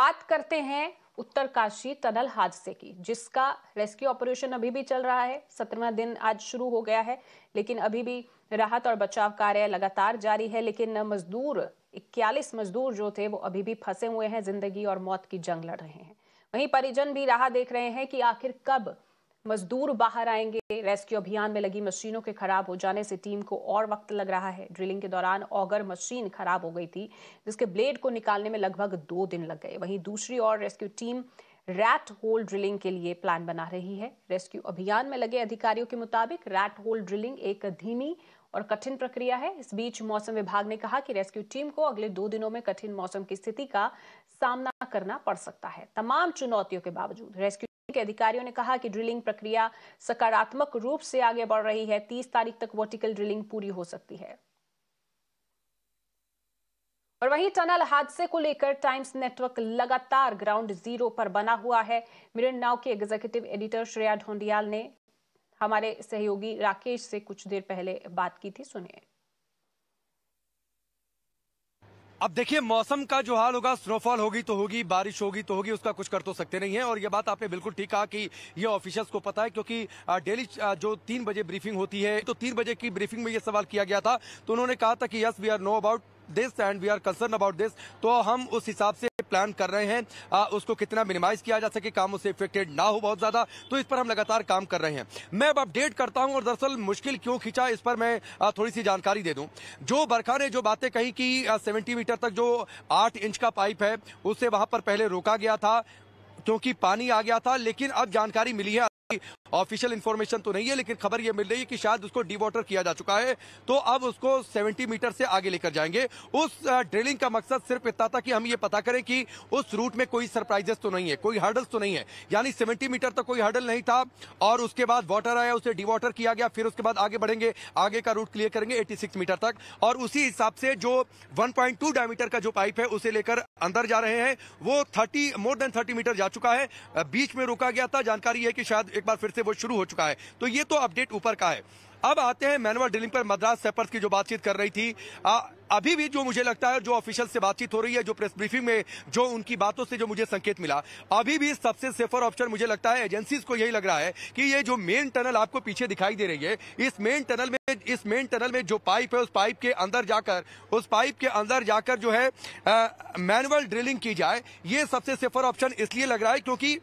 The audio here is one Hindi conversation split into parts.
बात करते हैं उत्तरकाशी टनल हादसे की, जिसका रेस्क्यू ऑपरेशन अभी भी चल रहा है। 17वां दिन आज शुरू हो गया है, लेकिन अभी भी राहत और बचाव कार्य लगातार जारी है। लेकिन 41 मजदूर जो थे वो अभी भी फंसे हुए हैं, जिंदगी और मौत की जंग लड़ रहे हैं। वहीं परिजन भी राह देख रहे हैं कि आखिर कब मजदूर बाहर आएंगे। रेस्क्यू अभियान में लगी मशीनों के खराब हो जाने से टीम को और वक्त लग रहा है। ड्रिलिंग के दौरान ऑगर मशीन खराब हो गई थी, जिसके ब्लेड को निकालने में लगभग 2 दिन लग गए। वहीं दूसरी ओर rescue team rat hole drilling के लिए प्लान बना रही है। रेस्क्यू अभियान में लगे अधिकारियों के मुताबिक रैट होल ड्रिलिंग एक धीमी और कठिन प्रक्रिया है। इस बीच मौसम विभाग ने कहा कि रेस्क्यू टीम को अगले 2 दिनों में कठिन मौसम की स्थिति का सामना करना पड़ सकता है। तमाम चुनौतियों के बावजूद रेस्क्यू के अधिकारियों ने कहा कि ड्रिलिंग प्रक्रिया सकारात्मक रूप से आगे बढ़ रही है। 30 तारीख तक वर्टिकल ड्रिलिंग पूरी हो सकती है। और वहीं टनल हादसे को लेकर टाइम्स नेटवर्क लगातार ग्राउंड जीरो पर बना हुआ है। मिरर नाउ के एग्जीक्यूटिव एडिटर श्रेया ढोंडियाल ने हमारे सहयोगी राकेश से कुछ देर पहले बात की थी, सुनिए। अब देखिए, मौसम का जो हाल होगा, स्नोफॉल होगी तो होगी, बारिश होगी तो होगी, उसका कुछ कर तो सकते नहीं है। और ये बात आपने बिल्कुल ठीक कहा कि ये ऑफिशियल्स को पता है, क्योंकि डेली जो 3 बजे ब्रीफिंग होती है, तो 3 बजे की ब्रीफिंग में ये सवाल किया गया था, तो उन्होंने कहा था कि yes we are know about this and we are concern about this. तो हम उस हिसाब से प्लान कर रहे हैं, उसको कितना मिनिमाइज किया जा सके, काम उससे इफेक्टेड ना हो बहुत ज्यादा, तो इस पर हम लगातार काम कर रहे हैं। मैं अब अपडेट करता हूं, और दरअसल मुश्किल क्यों खींचा इस पर मैं थोड़ी सी जानकारी दे दूं। जो बरखा ने जो बातें कही कि 70 मीटर तक जो 8 इंच का पाइप है, उसे वहां पर पहले रोका गया था क्योंकि पानी आ गया था, लेकिन अब जानकारी मिली है, ऑफिशियल इंफॉर्मेशन तो नहीं है, लेकिन खबर यह मिल रही है कि शायद उसको डीवाटर किया जा चुका है, तो अब उसको 70 मीटर से आगे लेकर जाएंगे। उस ड्रिलिंग का मकसद सिर्फ इतना था कि हम ये पता करें कि उस रूट में कोई सरप्राइजेस तो नहीं है, कोई हर्डल्स तो नहीं है। यानी 70 मीटर तक कोई हर्डल नहीं था, और उसके बाद वाटर आया, उसे डीवाटर किया गया, फिर उसके बाद आगे बढ़ेंगे, आगे का रूट क्लियर करेंगे 86 मीटर तक, और उसी हिसाब से जो 1.2 डायमीटर का जो पाइप है उसे लेकर अंदर जा रहे हैं। वो मोर देन 30 मीटर जा चुका है, बीच में रोका गया था। जानकारी है कि शायद एक बार फिर से वो शुरू हो चुका है। तो ये तो अपडेट ऊपर का है। अब आते हैं मैनुअल ड्रिलिंग पर। मद्रास सेपर्स की जो बातचीत कर रही थी, अभी भी जो मुझे लगता है, जो ऑफिशियल से बातचीत हो रही है, जो प्रेस ब्रीफिंग में जो उनकी बातों से जो मुझे संकेत मिला, अभी भी सबसे सेफर ऑप्शन मुझे लगता है, एजेंसीज को यही लग रहा है कि ये जो मेन टनल आपको पीछे दिखाई दे रही है, इस मेन टनल में जो पाइप है, उस पाइप के अंदर जाकर जो है मैनुअल ड्रिलिंग की जाए। ये सबसे सेफर ऑप्शन इसलिए लग रहा है क्योंकि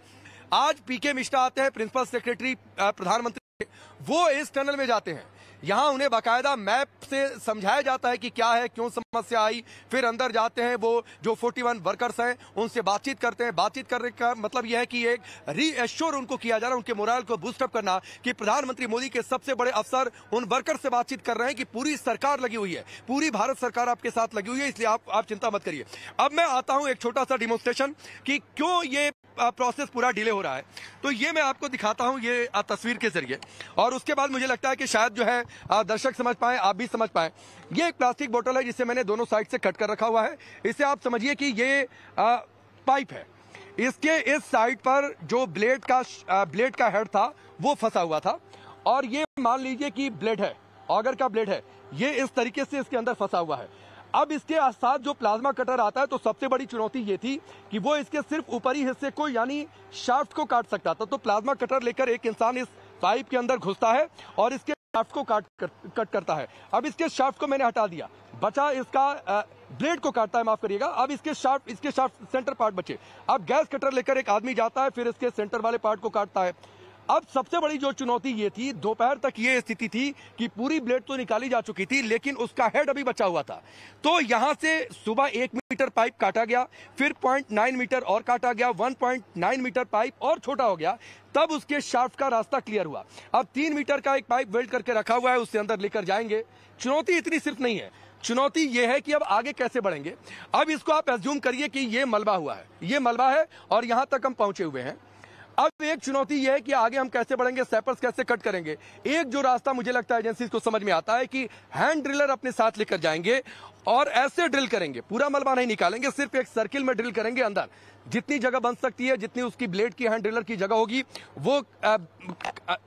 आज पीके मिश्रा आते हैं, प्रिंसिपल सेक्रेटरी प्रधानमंत्री, वो इस टनल में जाते हैं। यहां उन्हें बाकायदा मैप से समझाया जाता है कि क्या है, क्यों समस्या आई, फिर अंदर जाते हैं, वो जो 41 वर्कर्स हैं उनसे बातचीत करते हैं। बातचीत करने का मतलब यह है कि एक रीएश्योर उनको किया जा रहा है, उनके मोरल को बूस्टअप करना, कि प्रधानमंत्री मोदी के सबसे बड़े अफसर उन वर्कर से बातचीत कर रहे हैं कि पूरी सरकार लगी हुई है, पूरी भारत सरकार आपके साथ लगी हुई है, इसलिए आप चिंता मत करिए। अब मैं आता हूं एक छोटा सा डिमोन्स्ट्रेशन कि क्यों ये प्रोसेस पूरा डिले हो रहा है। तो ये मैं आपको दिखाता हूं, ये तस्वीर के जरिए, और उसके बाद मुझे लगता है कि शायद जो है दर्शक समझ पाए, आप भी समझ पाए। ये एक प्लास्टिक बोतल है जिसे मैंने दोनों साइड से कट कर रखा हुआ है। इसे आप समझिए कि ये पाइप है। इसके इस साइड पर जो ब्लेड का हेड था वो फंसा हुआ था, और ये मान लीजिए कि ब्लेड है, ऑगर का ब्लेड है, ये इस तरीके से इसके अंदर फंसा हुआ है। अब इसके साथ जो प्लाज्मा कटर आता है, तो सबसे बड़ी चुनौती ये थी कि वो इसके सिर्फ ऊपरी हिस्से को, यानी शाफ्ट को काट सकता था। तो प्लाज्मा कटर लेकर एक इंसान इस पाइप के अंदर घुसता है और इसके शाफ्ट को कट करता है। अब इसके शाफ्ट को मैंने हटा दिया, बचा इसका ब्लेड को काटता है, माफ करिएगा। अब इसके शाफ्ट सेंटर पार्ट बचे। अब गैस कटर लेकर एक आदमी जाता है, फिर इसके सेंटर वाले पार्ट को काटता है। अब सबसे बड़ी जो चुनौती ये थी, दोपहर तक ये स्थिति थी कि पूरी ब्लेड तो निकाली जा चुकी थी, लेकिन उसका हेड अभी बचा हुआ था। तो यहां से सुबह 1 मीटर पाइप काटा गया, फिर 0.9 मीटर और काटा गया, 1.9 मीटर पाइप और छोटा हो गया, तब उसके शाफ्ट का रास्ता क्लियर हुआ। अब 3 मीटर का एक पाइप वेल्ड करके रखा हुआ है, उससे अंदर लेकर जाएंगे। चुनौती इतनी सिर्फ नहीं है, चुनौती यह है कि अब आगे कैसे बढ़ेंगे। अब इसको आप एज्यूम करिए कि ये मलबा हुआ है, ये मलबा है, और यहां तक हम पहुंचे हुए हैं। अब एक चुनौती यह है कि आगे हम कैसे बढ़ेंगे, सैपर्स कैसे कट करेंगे। एक जो रास्ता मुझे लगता है एजेंसी को समझ में आता है कि हैंड ड्रिलर अपने साथ लेकर जाएंगे और ऐसे ड्रिल करेंगे, पूरा मलबा नहीं निकालेंगे, सिर्फ एक सर्किल में ड्रिल करेंगे। अंदर जितनी जगह बन सकती है, जितनी उसकी ब्लेड की, हैंड ड्रिलर की जगह होगी, वो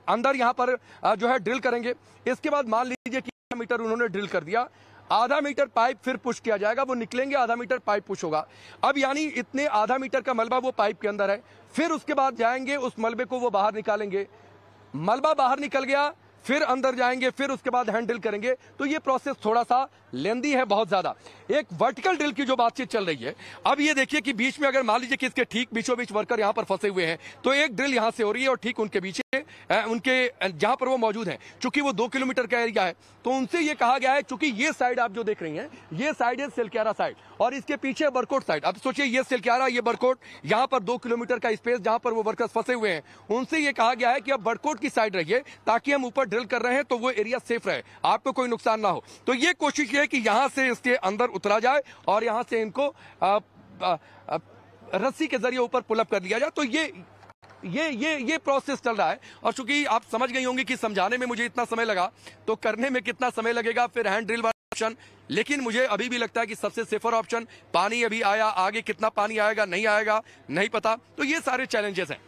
अंदर यहां पर जो है ड्रिल करेंगे। इसके बाद मान लीजिए कि मीटर उन्होंने ड्रिल कर दिया। आधा मीटर पाइप फिर पुश किया जाएगा, वो निकलेंगे, आधा मीटर पाइप पुश होगा। अब यानी इतने आधा मीटर का मलबा वो पाइप के अंदर है, फिर उसके बाद जाएंगे उस मलबे को वो बाहर निकालेंगे, मलबा बाहर निकल गया, फिर अंदर जाएंगे, फिर उसके बाद हैंड ड्रिल करेंगे। तो ये प्रोसेस थोड़ा सा लेंदी है, बहुत ज्यादा। एक वर्टिकल ड्रिल की जो बातचीत चल रही है, अब ये देखिए कि बीच में अगर मान लीजिए कि इसके ठीक बीचों बीच वर्कर यहां पर फंसे हुए हैं, तो एक ड्रिल यहां से हो रही है और ठीक उनके पीछे उनके जहां पर वो मौजूद हैं, चूंकि वो 2 किलोमीटर का एरिया है, तो उनसे ये कहा गया है, चूंकि ये साइड आप जो देख रही हैं, ये साइड है सिलक्यारा साइड और इसके पीछे बरकोट साइड। अब सोचिए ये सिलक्यारा, ये बरकोट, यहां पर 2 किलोमीटर का स्पेस जहां पर वो वर्कर्स फंसे हुए हैं, उनसे ये कहा गया है कि अब बरकोट की साइड रहिए, ताकि हम ऊपर ड्रिल कर रहे हैं तो वो एरिया सेफ रहे, आपको कोई नुकसान ना हो। तो ये कोशिश है कि यहां से इसके अंदर उतरा जाए और यहां से इनको रस्सी के जरिए ऊपर पुलअप कर लिया जाए। तो ये प्रोसेस चल रहा है। और चूंकि आप समझ गई होंगी कि समझाने में मुझे इतना समय लगा, तो करने में कितना समय लगेगा, फिर हैंड ड्रिल वाला ऑप्शन। लेकिन मुझे अभी भी लगता है कि सबसे सेफर ऑप्शन, पानी अभी आया, आगे कितना पानी आएगा नहीं आएगा नहीं पता। तो ये सारे चैलेंजेस हैं।